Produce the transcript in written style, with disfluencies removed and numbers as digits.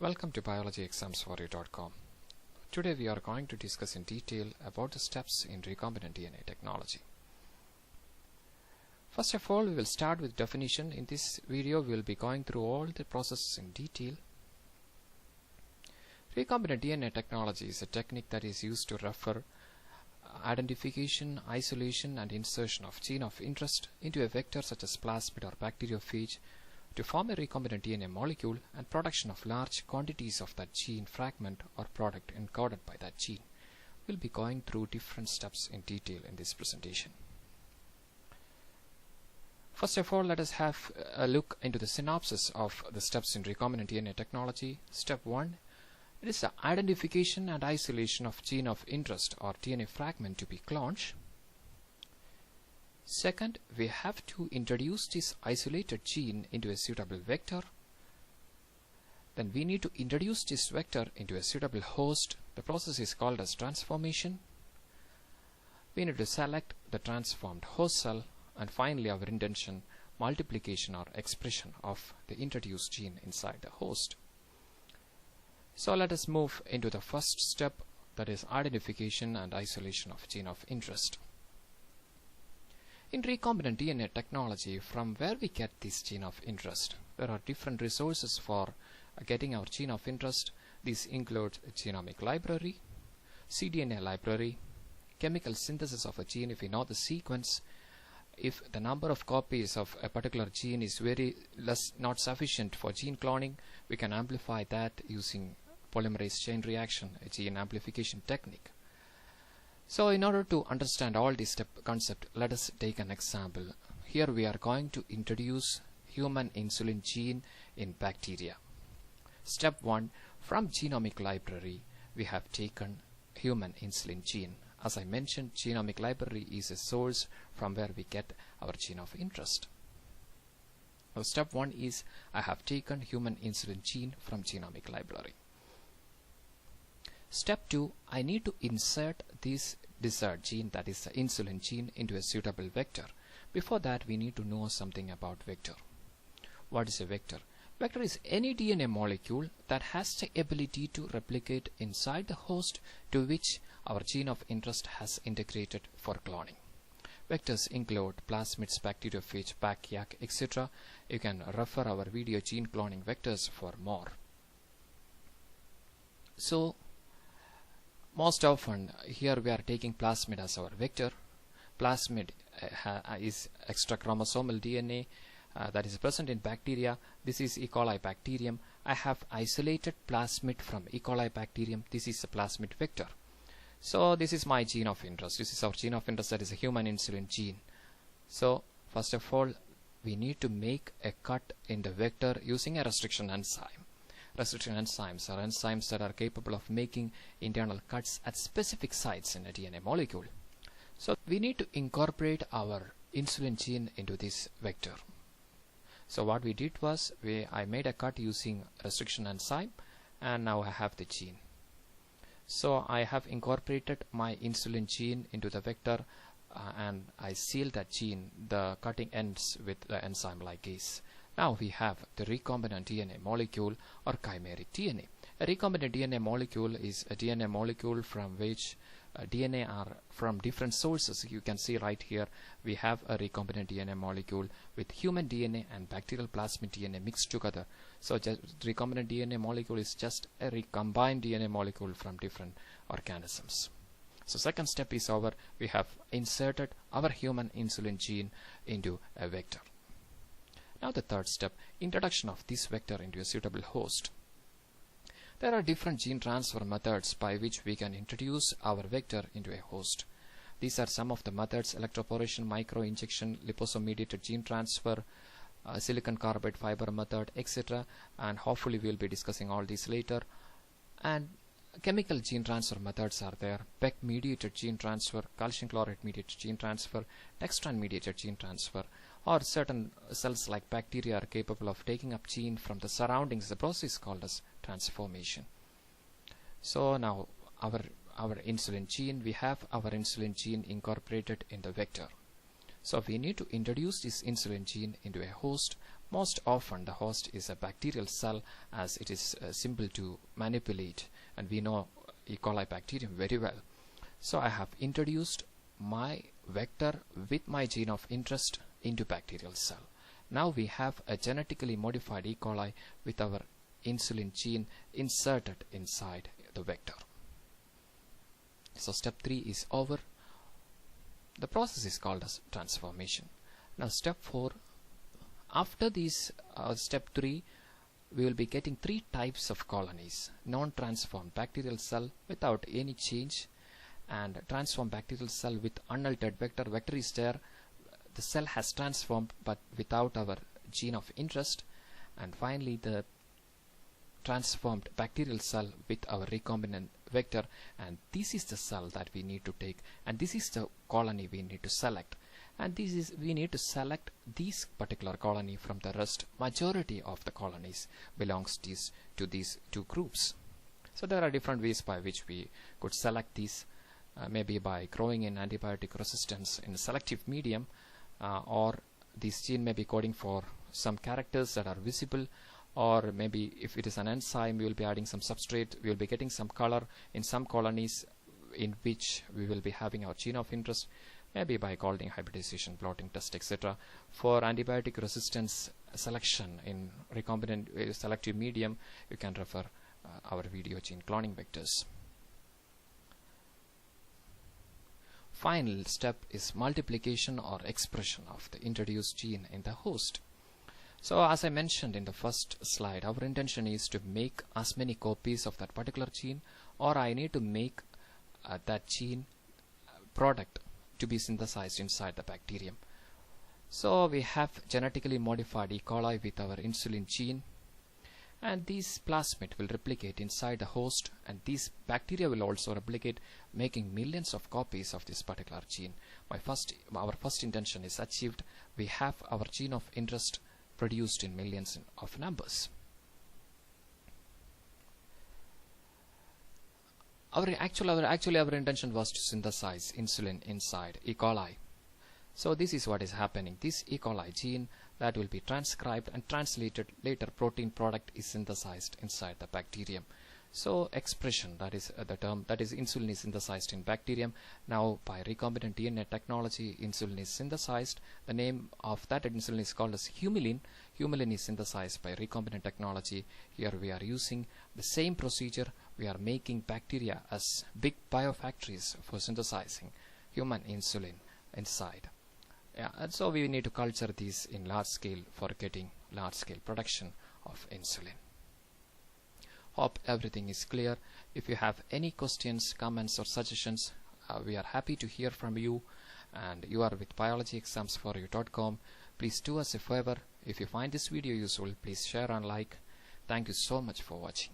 Welcome to biologyexamsforyou.com. Today we are going to discuss in detail about the steps in recombinant DNA technology. First of all, we will start with definition. In this video, we will be going through all the processes in detail. Recombinant DNA technology is a technique that is used to refer identification, isolation, and insertion of gene of interest into a vector such as plasmid or bacteriophage to form a recombinant DNA molecule and production of large quantities of that gene fragment or product encoded by that gene. We'll be going through different steps in detail in this presentation. First of all, let us have a look into the synopsis of the steps in recombinant DNA technology. Step 1. It is the identification and isolation of gene of interest or DNA fragment to be cloned. Second, we have to introduce this isolated gene into a suitable vector. Then we need to introduce this vector into a suitable host. The process is called as transformation. We need to select the transformed host cell, and finally our intention, multiplication or expression of the introduced gene inside the host. So let us move into the first step, that is identification and isolation of gene of interest. In recombinant DNA technology, from where we get this gene of interest? There are different resources for getting our gene of interest. These include a genomic library, cDNA library, chemical synthesis of a gene if we know the sequence. If the number of copies of a particular gene is not sufficient for gene cloning, we can amplify that using polymerase chain reaction, a gene amplification technique. So in order to understand all this concept, let us take an example. Here we are going to introduce human insulin gene in bacteria. Step 1. From genomic library, we have taken human insulin gene. As I mentioned, genomic library is a source from where we get our gene of interest. So step 1 is I have taken human insulin gene from genomic library. Step 2, I need to insert this desired gene, that is the insulin gene, into a suitable vector. Before that, we need to know something about vector. What is a vector? Vector is any DNA molecule that has the ability to replicate inside the host to which our gene of interest has integrated for cloning. Vectors include plasmids, bacteriophage, bacteriac, etc. You can refer our video gene cloning vectors for more. So most often here we are taking plasmid as our vector. Plasmid is extrachromosomal DNA that is present in bacteria. This is E. coli bacterium. I have isolated plasmid from E. coli bacterium. This is a plasmid vector. So this is my gene of interest. This is our gene of interest, that is a human insulin gene. So first of all, we need to make a cut in the vector using a restriction enzyme. Restriction enzymes are enzymes that are capable of making internal cuts at specific sites in a DNA molecule. So we need to incorporate our insulin gene into this vector. So what we did was I made a cut using restriction enzyme, and now I have the gene. So I have incorporated my insulin gene into the vector and I seal that gene. The cutting ends with the enzyme ligase. Now we have the recombinant DNA molecule or chimeric DNA. A recombinant DNA molecule is a DNA molecule from which DNA are from different sources. You can see right here we have a recombinant DNA molecule with human DNA and bacterial plasmid DNA mixed together. So recombinant DNA molecule is just a recombined DNA molecule from different organisms. So second step is over. We have inserted our human insulin gene into a vector. Now the third step, introduction of this vector into a suitable host. There are different gene transfer methods by which we can introduce our vector into a host. These are some of the methods: electroporation, microinjection, liposome-mediated gene transfer, silicon carbide fiber method, etc. And hopefully we will be discussing all these later. And chemical gene transfer methods are there: PEG-mediated gene transfer, calcium chloride-mediated gene transfer, dextran-mediated gene transfer, or certain cells like bacteria are capable of taking up gene from the surroundings. The process is called as transformation. So now our insulin gene, we have our insulin gene incorporated in the vector. So we need to introduce this insulin gene into a host Most often the host is a bacterial cell, as it is simple to manipulate, and we know E. coli bacterium very well. So I have introduced my vector with my gene of interest into bacterial cell. Now we have a genetically modified E. coli with our insulin gene inserted inside the vector. So step 3 is over. The process is called as transformation. Now step 4, after this step 3, we will be getting 3 types of colonies: non-transformed bacterial cell without any change, and transformed bacterial cell with unaltered vector. Vector is there, the cell has transformed but without our gene of interest, and finally the transformed bacterial cell with our recombinant vector, and this is the cell that we need to take, and this is the colony we need to select, and this is we need to select this particular colony from the rest. Majority of the colonies belongs to these 2 groups. So there are different ways by which we could select these, maybe by growing in antibiotic resistance in a selective medium, or this gene may be coding for some characters that are visible, or maybe if it is an enzyme, we will be adding some substrate, we will be getting some color in some colonies in which we will be having our gene of interest, maybe by Golding hybridization, blotting test, etc. For antibiotic resistance selection in recombinant selective medium, you can refer our video gene cloning vectors. Final step is multiplication or expression of the introduced gene in the host. So as I mentioned in the first slide, our intention is to make as many copies of that particular gene, or I need to make that gene product to be synthesized inside the bacterium. So we have genetically modified E. coli with our insulin gene, and this plasmid will replicate inside the host, and these bacteria will also replicate, making millions of copies of this particular gene. Our first intention is achieved. We have our gene of interest produced in millions of numbers. Our intention was to synthesize insulin inside E. coli. So this is what is happening. This E. coli gene that will be transcribed and translated later, protein product is synthesized inside the bacterium. So expression, that is the term, that is insulin is synthesized in bacterium. Now by recombinant DNA technology, insulin is synthesized. The name of that insulin is called as humulin. Humulin is synthesized by recombinant technology. Here we are using the same procedure. We are making bacteria as big biofactories for synthesizing human insulin inside. And so we need to culture these in large scale for getting large scale production of insulin. Hope everything is clear. If you have any questions, comments or suggestions, we are happy to hear from you, and you are with biologyexamsforyou.com. Please do us a favor. If you find this video useful, please share and like. Thank you so much for watching.